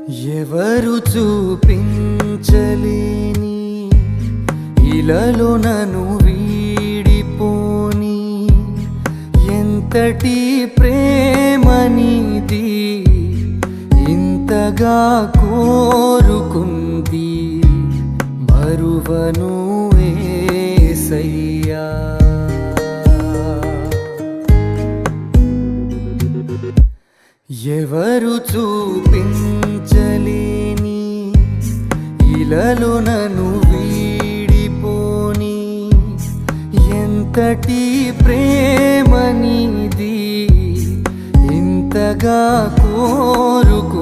ఎవరు చూపించలేని ఇలలో నన్ను వీడిపోని ఎంతటి ప్రేమనిది ఇంతగా కోరుకుంది మరువను యేసయ్యా. ఎవరు చూపించలేని ఇలలో నన్ను వీడిపోని ఎంతటి ప్రేమనిది ఇంతగా కోరుకు